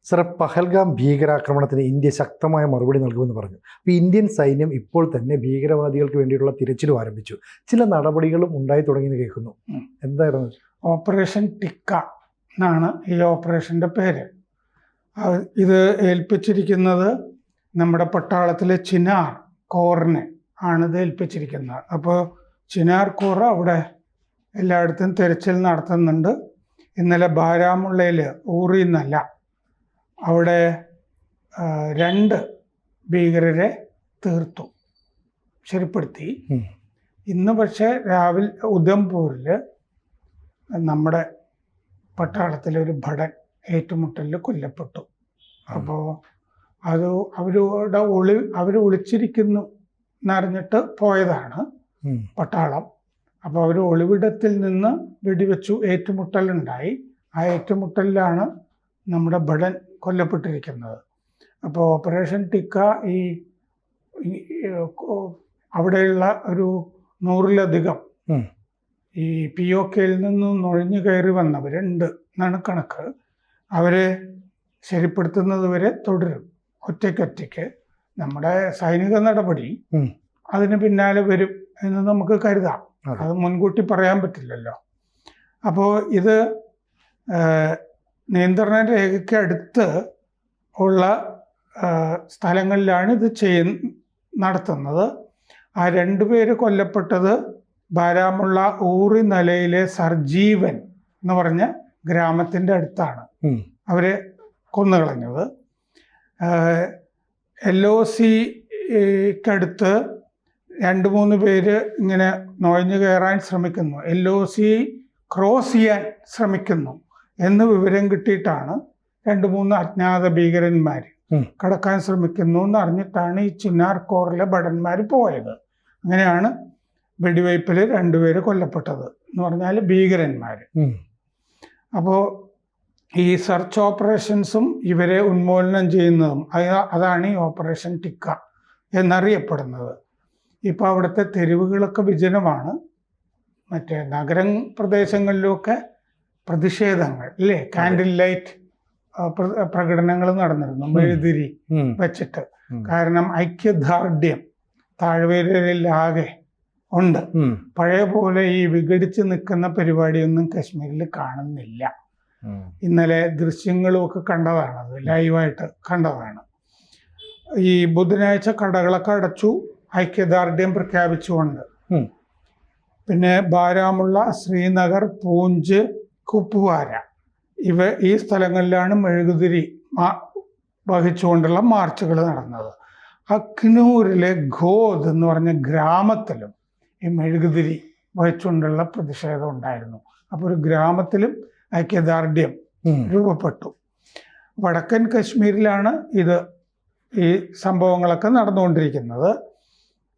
Sir, Pahalgam ഭീകരാക്രമണത്തിന് India ശക്തമായ മറുപടി നൽകുമെന്ന് പറഞ്ഞു. അപ്പോൾ ഇന്ത്യൻ സൈന്യം ഇപ്പോൾ തന്നെ ഭീകരവാദികൾക്ക് വേണ്ടിയിട്ടുള്ള തിരച്ചിലും ആരംഭിച്ചു. ചില നടപടികളും ഉണ്ടായി തുടങ്ങിയെന്ന് കേൾക്കുന്നു. എന്തായിരുന്നു? ഓപ്പറേഷൻ ടിക്ക എന്നാണ് ഈ ഓപ്പറേഷൻ്റെ പേര്. ഇത് ഏൽപ്പിച്ചിരിക്കുന്നത് നമ്മുടെ പട്ടാളത്തിലെ ചിനാർ കോറിനെ ആണ് ഇത് ഏൽപ്പിച്ചിരിക്കുന്നത്. അപ്പോൾ ചിനാർ കോർ അവിടെ എല്ലായിടത്തും തിരച്ചിൽ നടത്തുന്നുണ്ട്. ഇന്നലെ ബാരാമുള്ളയിൽ ഊറി എന്നല്ല, അവിടെ 2 ഭീകരരെ തീർത്തു, ശരിപ്പെടുത്തി. ഇന്ന് പക്ഷേ രാവിലെ ഉധംപൂരിൽ നമ്മുടെ പട്ടാളത്തിലെ ഒരു ഭടൻ ഏറ്റുമുട്ടലിൽ കൊല്ലപ്പെട്ടു. അപ്പോൾ അത് അവർ ഒളിച്ചിരിക്കുന്നു എന്നറിഞ്ഞിട്ട് പോയതാണ് പട്ടാളം. അപ്പോൾ അവർ ഒളിവിടത്തിൽ നിന്ന് വെടിവെച്ചു, ഏറ്റുമുട്ടലുണ്ടായി. ആ ഏറ്റുമുട്ടലിലാണ് നമ്മുടെ ഭടൻ കൊല്ലപ്പെട്ടിരിക്കുന്നത്. അപ്പോൾ ഓപ്പറേഷൻ ടിക്ക ഈ അവിടെയുള്ള ഒരു 100-ലധികം ഈ POKയിൽ നിന്നും നുഴഞ്ഞു കയറി വന്നവരുണ്ട് എന്നാണ് കണക്ക്. അവരെ ശരിപ്പെടുത്തുന്നത് വരെ തുടരും, ഒറ്റയ്ക്കൊറ്റയ്ക്ക്. നമ്മുടെ സൈനിക നടപടി അതിന് പിന്നാലെ വരും എന്ന് നമുക്ക് കരുതാം. അത് മുൻകൂട്ടി പറയാൻ പറ്റില്ലല്ലോ. അപ്പോൾ ഇത് നിയന്ത്രണ രേഖയ്ക്ക് അടുത്ത് ഉള്ള സ്ഥലങ്ങളിലാണ് ഇത് നടത്തുന്നത്. ആ 2 പേര് കൊല്ലപ്പെട്ടത് ബാരാമുള്ള ഊറി നലയിലെ സർജീവൻ എന്ന് പറഞ്ഞ ഗ്രാമത്തിൻ്റെ അടുത്താണ് അവരെ കൊന്നുകളഞ്ഞത്. LOCക്കടുത്ത് 2-3 പേര് ഇങ്ങനെ നുഴഞ്ഞു കയറാൻ ശ്രമിക്കുന്നു, LOC ക്രോസ് ചെയ്യാൻ ശ്രമിക്കുന്നു എന്ന് വിവരം കിട്ടിയിട്ടാണ് 2-3 അജ്ഞാത ഭീകരന്മാർ കടക്കാൻ ശ്രമിക്കുന്നു എന്നറിഞ്ഞിട്ടാണ് ഈ ചിന്നാർ കോറിലെ ഭടന്മാർ പോയത്. അങ്ങനെയാണ് വെടിവയ്പ്പിൽ 2 പേര് കൊല്ലപ്പെട്ടത് എന്ന് പറഞ്ഞാൽ ഭീകരന്മാർ. അപ്പോൾ ഈ സെർച്ച് ഓപ്പറേഷൻസും ഇവരെ ഉന്മൂലനം ചെയ്യുന്നതും അതാണ് ഈ ഓപ്പറേഷൻ ടിക്ക എന്നറിയപ്പെടുന്നത്. ഇപ്പോൾ അവിടുത്തെ തെരുവുകളൊക്കെ വിജനമാണ്. മറ്റേ നഗര പ്രദേശങ്ങളിലൊക്കെ പ്രതിഷേധങ്ങൾ അല്ലേ, കാൻഡിൽ ലൈറ്റ് പ്രകടനങ്ങൾ നടന്നിരുന്നു, മെഴുതിരി വെച്ചിട്ട്. കാരണം ഐക്യദാർഢ്യം താഴ്വരയിലാകെ ഉണ്ട്. പഴയ പോലെ ഈ വിഘടിച്ച് നിൽക്കുന്ന പരിപാടിയൊന്നും കശ്മീരിൽ കാണുന്നില്ല. ഇന്നലെ ദൃശ്യങ്ങളുമൊക്കെ കണ്ടതാണത്, ലൈവായിട്ട് കണ്ടതാണ്. ഈ ബുധനാഴ്ച കടകളൊക്കെ അടച്ചു, ഐക്യദാർഢ്യം പ്രഖ്യാപിച്ചുകൊണ്ട്. പിന്നെ ബാരാമുള്ള, ശ്രീനഗർ, പൂഞ്ച്, കുപ്വാര ഈ സ്ഥലങ്ങളിലാണ് മെഴുകുതിരി വഹിച്ചുകൊണ്ടുള്ള മാർച്ചുകൾ നടന്നത്. അഖ്നൂരിലെ ഘോദ് എന്ന് പറഞ്ഞ ഗ്രാമത്തിലും ഈ മെഴുകുതിരി വഹിച്ചുകൊണ്ടുള്ള പ്രതിഷേധം ഉണ്ടായിരുന്നു. അപ്പോൾ ഒരു ഗ്രാമത്തിലും ഐക്യദാർഢ്യം രൂപപ്പെട്ടു. വടക്കൻ കശ്മീരിലാണ് ഈ സംഭവങ്ങളൊക്കെ നടന്നുകൊണ്ടിരിക്കുന്നത്.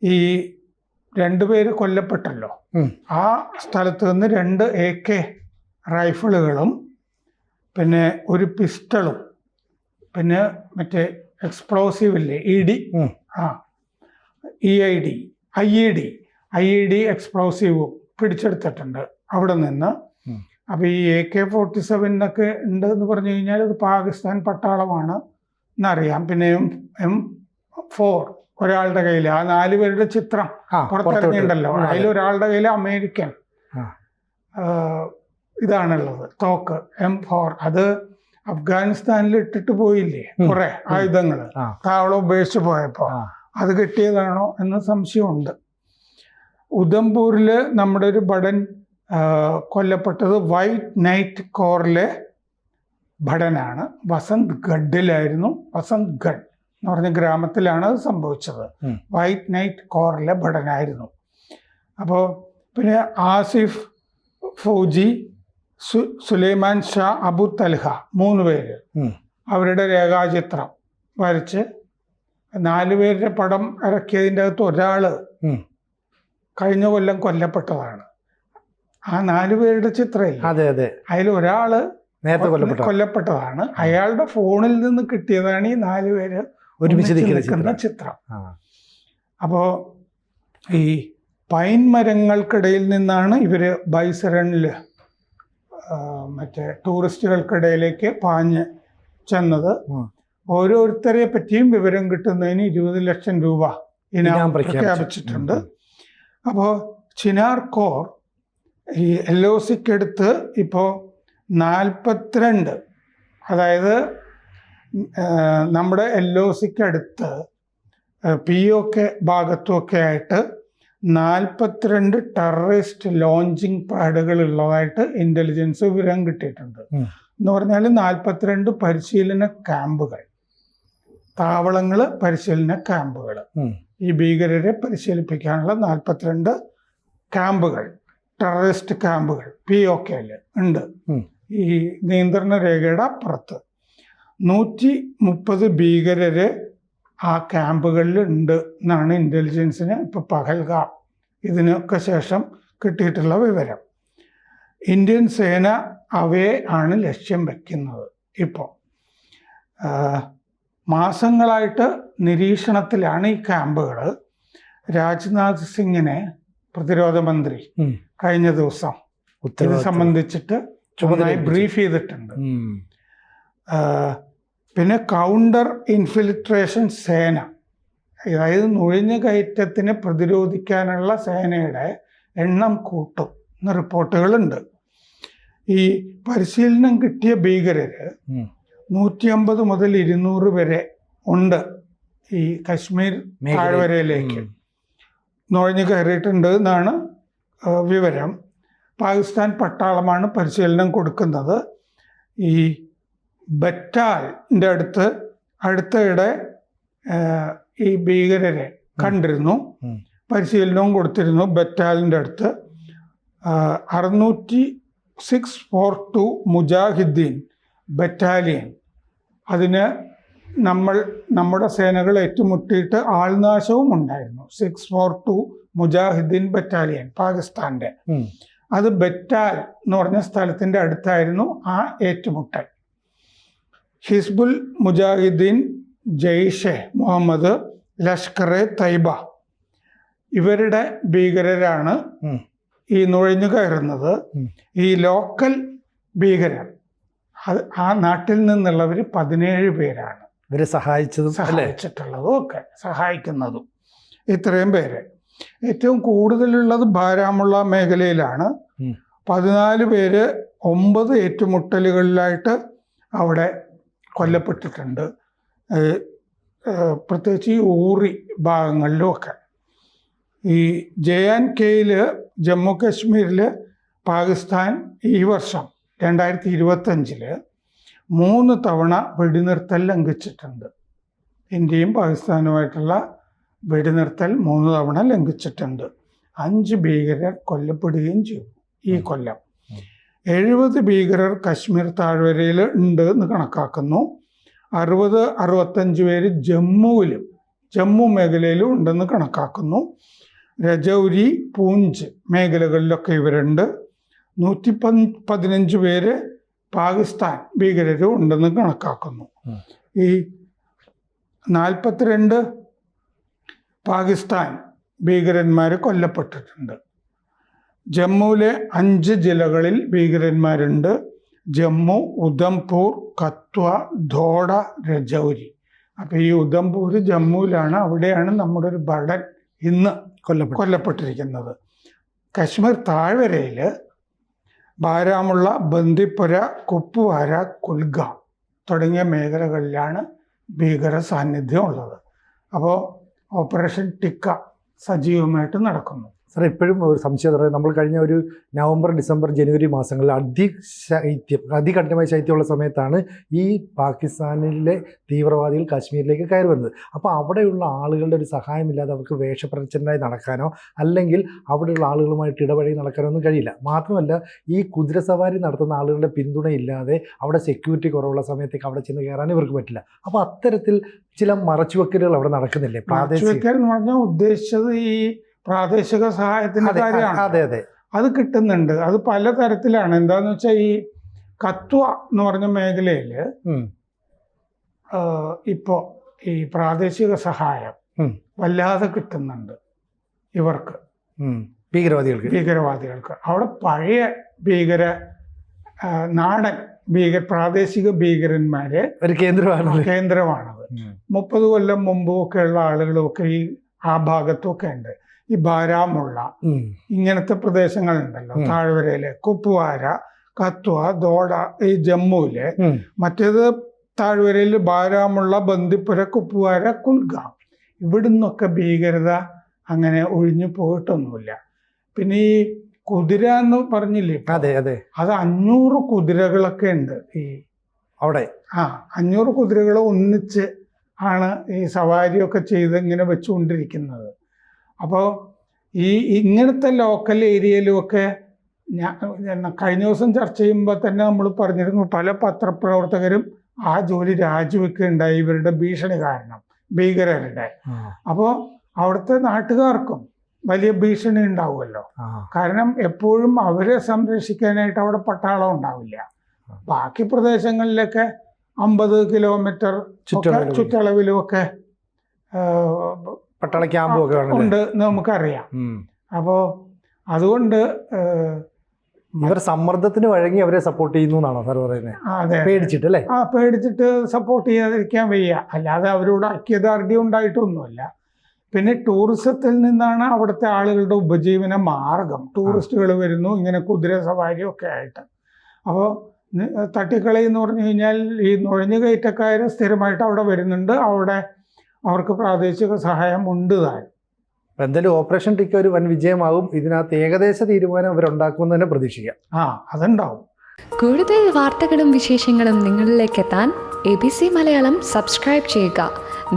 ഈ 2 പേര് കൊല്ലപ്പെട്ടല്ലോ, ആ സ്ഥലത്ത് നിന്ന് 2 AK റൈഫിളുകളും പിന്നെ ഒരു പിസ്റ്റളും പിന്നെ മറ്റേ എക്സ്പ്ലോസീവ് ഇല്ലേ, IED എക്സ്പ്ലോസീവും പിടിച്ചെടുത്തിട്ടുണ്ട് അവിടെ നിന്ന്. അപ്പോൾ ഈ AK-47 ഉണ്ട് എന്ന് പറഞ്ഞു കഴിഞ്ഞാൽ അത് പാകിസ്ഥാൻ പട്ടാളമാണ് എന്നറിയാം. പിന്നെ M4 ഒരാളുടെ കയ്യിൽ, ആ 4 പേരുടെ ചിത്രം പുറത്തിറങ്ങിയിട്ടുണ്ടല്ലോ, അതിലൊരാളുടെ കയ്യിൽ അമേരിക്കൻ ഇതാണുള്ളത്, തോക്ക് M4. അത് അഫ്ഗാനിസ്ഥാനിൽ ഇട്ടിട്ട് പോയില്ലേ കുറെ ആയുധങ്ങൾ, താവളം ഉപേക്ഷിച്ച് പോയപ്പോൾ അത് കിട്ടിയതാണോ എന്ന് സംശയമുണ്ട്. ഉധംപൂരിൽ നമ്മുടെ ഒരു ഭടൻ കൊല്ലപ്പെട്ടത് വൈറ്റ് നൈറ്റ് കോറിലെ ഭടനാണ്. വസന്ത് ഗഡിലായിരുന്നു. വസന്ത് ഗഡ് എന്ന് പറഞ്ഞ ഗ്രാമത്തിലാണ് അത് സംഭവിച്ചത്. വൈറ്റ് നൈറ്റ് കോറിലെ ഭടനായിരുന്നു. അപ്പോൾ പിന്നെ ആസിഫ് ഫൗജി, സുലൈമാൻ ഷാ, അബു തൽഹ 3 പേര് അവരുടെ രേഖാചിത്രം വരച്ച് 4 പേരുടെ പടം ഇറക്കിയതിൻ്റെ അകത്ത് ഒരാള് കഴിഞ്ഞ കൊല്ലം കൊല്ലപ്പെട്ടതാണ്. ആ 4 പേരുടെ ചിത്രമില്ല, അതിൽ ഒരാള് കൊല്ലപ്പെട്ടതാണ്. അയാളുടെ ഫോണിൽ നിന്ന് കിട്ടിയതാണ് ഈ 4 പേര് ഒരുമിച്ച് നിൽക്കുന്ന ചിത്രം. അപ്പോൾ ഈ പൈൻ മരങ്ങൾക്കിടയിൽ നിന്നാണ് ഇവര് ബൈസറണിൽ മറ്റേ ടൂറിസ്റ്റുകൾക്കിടയിലേക്ക് പാഞ്ഞ് ചെന്നത്. ഓരോരുത്തരെ പറ്റിയും വിവരം കിട്ടുന്നതിന് 20 ലക്ഷം രൂപ ഇനാം പ്രഖ്യാപിച്ചിട്ടുണ്ട്. അപ്പോൾ ചിനാർ കോർ ഈ LOCക്ക് അടുത്ത് ഇപ്പോൾ 42, അതായത് നമ്മുടെ LOCക്ക് അടുത്ത് POK ഭാഗത്തുമൊക്കെ ആയിട്ട് 42 ടെററിസ്റ്റ് ലോഞ്ചിങ് പാഡുകൾ ഉള്ളതായിട്ട് ഇന്റലിജൻസ് വിവരം കിട്ടിയിട്ടുണ്ട്. എന്ന് പറഞ്ഞാൽ 42 പരിശീലന ക്യാമ്പുകൾ, താവളങ്ങൾ, പരിശീലന ക്യാമ്പുകൾ, ഈ ഭീകരരെ പരിശീലിപ്പിക്കാനുള്ള 42 ക്യാമ്പുകൾ, ടെററിസ്റ്റ് ക്യാമ്പുകൾ POKയിൽ ഉണ്ട്. ഈ നിയന്ത്രണ രേഖയുടെ അപ്പുറത്ത് 130 ഭീകരര് ആ ക്യാമ്പുകളിൽ ഉണ്ട് എന്നാണ് ഇന്റലിജൻസിന് ഇപ്പോൾ പഹൽഗാം ഇതിനൊക്കെ ശേഷം കിട്ടിയിട്ടുള്ള വിവരം. ഇന്ത്യൻ സേന അവയെ ആണ് ലക്ഷ്യം വയ്ക്കുന്നത്. ഇപ്പോൾ മാസങ്ങളായിട്ട് നിരീക്ഷണത്തിലാണ് ഈ ക്യാമ്പുകൾ. രാജ്നാഥ് സിംഗിനെ പ്രതിരോധ മന്ത്രി കഴിഞ്ഞ ദിവസം ഇത് സംബന്ധിച്ചിട്ട് ബ്രീഫ് ചെയ്തിട്ടുണ്ട്. പിന്നെ കൗണ്ടർ ഇൻഫിൽട്രേഷൻ സേന, അതായത് നുഴഞ്ഞു കയറ്റത്തിനെ പ്രതിരോധിക്കാനുള്ള സേനയുടെ എണ്ണം കൂട്ടും എന്ന റിപ്പോർട്ടുകളുണ്ട്. ഈ പരിശീലനം കിട്ടിയ ഭീകരര് 150 മുതൽ 200 വരെ ഉണ്ട് ഈ കശ്മീർ താഴ്വരയിലേക്ക് നുഴഞ്ഞു കയറിയിട്ടുണ്ട് എന്നാണ് വിവരം. പാകിസ്ഥാൻ പട്ടാളമാണ് പരിശീലനം കൊടുക്കുന്നത്. ഈ ബറ്റാലിൻ്റെ അടുത്തിടെ ഈ ഭീകരരെ കണ്ടിരുന്നു, പരിശീലനവും കൊടുത്തിരുന്നു. ബറ്റാലിൻ്റെ അടുത്ത് 642 മുജാഹിദ്ദീൻ ബറ്റാലിയൻ, അതിന് നമ്മുടെ സേനകൾ ഏറ്റുമുട്ടിയിട്ട് ആൾനാശവും ഉണ്ടായിരുന്നു. 642 മുജാഹിദ്ദീൻ ബറ്റാലിയൻ പാകിസ്ഥാൻ്റെ, അത് ബറ്റാൽ എന്ന് പറഞ്ഞ സ്ഥലത്തിൻ്റെ അടുത്തായിരുന്നു ആ ഏറ്റുമുട്ടൽ. ഹിസ്ബുൽ മുജാഹിദ്ദീൻ, ജെയ്ഷെ മുഹമ്മദ്, ലഷ്കർ-എ തൈബ ഇവരുടെ ഭീകരരാണ് ഈ നുഴഞ്ഞു കയറുന്നത്. ഈ ലോക്കൽ ഭീകരർ ആ നാട്ടിൽ നിന്നുള്ളവർ 17 പേരാണ് ഇവരെ സഹായിച്ചിട്ടുള്ളതും ഒക്കെ സഹായിക്കുന്നതും. ഇത്രയും പേര്. ഏറ്റവും കൂടുതലുള്ളത് ബാരാമുള്ള മേഖലയിലാണ്. 14 പേര് 9 ഏറ്റുമുട്ടലുകളിലായിട്ട് അവിടെ കൊല്ലപ്പെട്ടിട്ടുണ്ട്. പ്രത്യേകിച്ച് ഈ ഊറി ഭാഗങ്ങളിലുമൊക്കെ. ഈ JNKയിൽ ജമ്മു കാശ്മീരിൽ പാകിസ്ഥാൻ ഈ വർഷം 2025 3 തവണ വെടിനിർത്തൽ ലംഘിച്ചിട്ടുണ്ട്. ഇന്ത്യയും പാകിസ്ഥാനുമായിട്ടുള്ള വെടിനിർത്തൽ 3 തവണ ലംഘിച്ചിട്ടുണ്ട്. 5 ഭീകരർ കൊല്ലപ്പെടുകയും ചെയ്തു ഈ കൊല്ലം. 70 ഭീകരർ കശ്മീർ താഴ്വരയിൽ ഉണ്ട് എന്ന് കണക്കാക്കുന്നു. 60-65 പേര് ജമ്മു മേഖലയിലും ഉണ്ടെന്ന് കണക്കാക്കുന്നു. രജൗരി, പൂഞ്ച് മേഖലകളിലൊക്കെ ഇവരുണ്ട്. 115 പേര് പാകിസ്ഥാൻ ഭീകരരും ഉണ്ടെന്ന് കണക്കാക്കുന്നു. ഈ 42 പാകിസ്ഥാൻ ഭീകരന്മാർ കൊല്ലപ്പെട്ടിട്ടുണ്ട്. ജമ്മുവിലെ 5 ജില്ലകളിൽ ഭീകരന്മാരുണ്ട്. ജമ്മു, ഉധംപൂർ, കത്വ, ധോഡ, രജൗരി. അപ്പോൾ ഈ ഉധംപൂർ ജമ്മുവിലാണ്. അവിടെയാണ് നമ്മുടെ ഒരു ഭടൻ ഇന്ന് കൊല്ലപ്പെട്ടിരിക്കുന്നത്. കശ്മീർ താഴ്വരയിൽ ബാരാമുള്ള, ബന്ദിപ്പുര, കുപ്വാര, കുൽഗാം തുടങ്ങിയ മേഖലകളിലാണ് ഭീകര സാന്നിധ്യം ഉള്ളത്. അപ്പോൾ ഓപ്പറേഷൻ ടിക്ക സജീവമായിട്ട് നടക്കുന്നു. സാർ, ഇപ്പോഴും ഒരു സംശയം പറയാം. നമ്മൾ കഴിഞ്ഞ ഒരു നവംബർ, ഡിസംബർ, ജനുവരി മാസങ്ങളിൽ അതികഠിനമായ ശൈത്യമുള്ള സമയത്താണ് ഈ പാകിസ്ഥാനിലെ തീവ്രവാദികൾ കാശ്മീരിലേക്ക് കയറി വരുന്നത്. അപ്പോൾ അവിടെയുള്ള ആളുകളുടെ ഒരു സഹായമില്ലാതെ അവർക്ക് വേഷപ്രച്ഛന്നരായി നടക്കാനോ അല്ലെങ്കിൽ അവിടെയുള്ള ആളുകളുമായിട്ട് ഇടപഴകി നടക്കാനോ ഒന്നും കഴിയില്ല. മാത്രമല്ല, ഈ കുതിരസവാരി നടത്തുന്ന ആളുകളുടെ പിന്തുണയില്ലാതെ അവിടെ സെക്യൂരിറ്റി കുറവുള്ള സമയത്തേക്ക് അവിടെ ചെന്ന് കയറാൻ ഇവർക്ക് പറ്റില്ല. അപ്പോൾ അത്തരത്തിൽ ചില മറച്ചുവെക്കലുകൾ അവിടെ നടക്കുന്നില്ലേ? പ്രാദേശിക എന്ന് പറഞ്ഞാൽ ഉദ്ദേശിച്ചത് ഈ പ്രാദേശിക സഹായത്തിന്റെ കാര്യമാണ്. അതെ അതെ, അത് കിട്ടുന്നുണ്ട്. അത് പല തരത്തിലാണ്. എന്താന്ന് വെച്ചാൽ ഈ കത്വ എന്ന് പറഞ്ഞ മേഖലയിൽ ഇപ്പോൾ ഈ പ്രാദേശിക സഹായം വല്ലാതെ കിട്ടുന്നുണ്ട് ഇവർക്ക്, ഭീകരവാദികൾക്ക്. അവിടെ പഴയ നാടൻ പ്രാദേശിക ഭീകരന്മാരെ ഒരു കേന്ദ്രമാണത്. 30 കൊല്ലം മുമ്പും ഒക്കെ ഉള്ള ആളുകളൊക്കെ ആ ഭാഗത്തൊക്കെ ഉണ്ട്. ഈ ബാരാമുള്ള ഇങ്ങനത്തെ പ്രദേശങ്ങളുണ്ടല്ലോ, താഴ്വരയിലെ കുപ്വാര, കത്വ, ദോഡ, ഈ ജമ്മുവിലെ. മറ്റേത് താഴ്വരയിൽ ബാരാമുള്ള, ബന്ദിപ്പുര, കുപ്വാര, കുൽഗാം, ഇവിടുന്നൊക്കെ ഭീകരത അങ്ങനെ ഒഴിഞ്ഞു പോയിട്ടൊന്നുമില്ല. പിന്നെ ഈ കുതിര എന്ന് പറഞ്ഞില്ലേ, അതെ അതെ, അത് 500 കുതിരകളൊക്കെ ഉണ്ട് ഈ അവിടെ. 500 കുതിരകൾ ഒന്നിച്ച് ആണ് ഈ സവാരിയൊക്കെ ചെയ്ത് ഇങ്ങനെ വെച്ചുകൊണ്ടിരിക്കുന്നത്. അപ്പോൾ ഇങ്ങനത്തെ ലോക്കൽ ഏരിയയിലുമൊക്കെ കഴിഞ്ഞ ദിവസം ചർച്ച ചെയ്യുമ്പോൾ തന്നെ നമ്മൾ പറഞ്ഞിരുന്നു, പല പത്രപ്രവർത്തകരും ആ ജോലി രാജിവെക്കുകയുണ്ടായി ഇവരുടെ ഭീഷണി കാരണം, ഭീകരരുടെ. അപ്പോൾ അവിടുത്തെ നാട്ടുകാർക്കും വലിയ ഭീഷണി ഉണ്ടാവുമല്ലോ. കാരണം എപ്പോഴും അവരെ സംരക്ഷിക്കാനായിട്ട് അവിടെ പട്ടാളം ഉണ്ടാവില്ല. ബാക്കി പ്രദേശങ്ങളിലൊക്കെ 50 കിലോമീറ്റർ ചുറ്റളവിലുമൊക്കെ പട്ടാള ക്യാമ്പൊക്കെ ഉണ്ട് നമുക്കറിയാം. അപ്പോൾ അതുകൊണ്ട് ഇവർ സമ്മർദ്ദത്തിന് വഴങ്ങി അവരെ സപ്പോർട്ട് ചെയ്യുന്നു എന്നാണോ സാർ പറയുന്നത്? അതെ, പേടിച്ചിട്ട് അല്ലേ? പേടിച്ചിട്ട് സപ്പോർട്ട് ചെയ്യാതിരിക്കാൻ വയ്യ. അല്ലാതെ അവരോട് ഐക്യദാർഢ്യം ഉണ്ടായിട്ടൊന്നുമല്ല. പിന്നെ ടൂറിസത്തിൽ നിന്നാണ് അവിടുത്തെ ആളുകളുടെ ഉപജീവന മാർഗം. ടൂറിസ്റ്റുകൾ വരുന്നു ഇങ്ങനെ കുതിര സവാരിയൊക്കെ ആയിട്ട്. അപ്പോൾ തട്ടിക്കളി എന്ന് പറഞ്ഞു കഴിഞ്ഞാൽ ഈ നുഴഞ്ഞു കയറ്റക്കാർ സ്ഥിരമായിട്ട് അവിടെ വരുന്നുണ്ട്. അവിടെ അവർക്ക് പ്രാദേശിക സഹായം ഉണ്ട് താൻ. എന്തായാലും ഓപ്പറേഷൻ ടിക്ക ഒരു വൻ വിജയമാകും. ഇതിനകത്ത് ഏകദേശ തീരുമാനം അവരുണ്ടാക്കുമെന്ന് തന്നെ പ്രതീക്ഷിക്കാം. അതുണ്ടാവും. കൂടുതൽ വാർത്തകളും വിശേഷങ്ങളും നിങ്ങളിലേക്ക് എത്താൻ ABC മലയാളം സബ്സ്ക്രൈബ് ചെയ്യുക,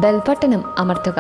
ബെൽബട്ടനും അമർത്തുക.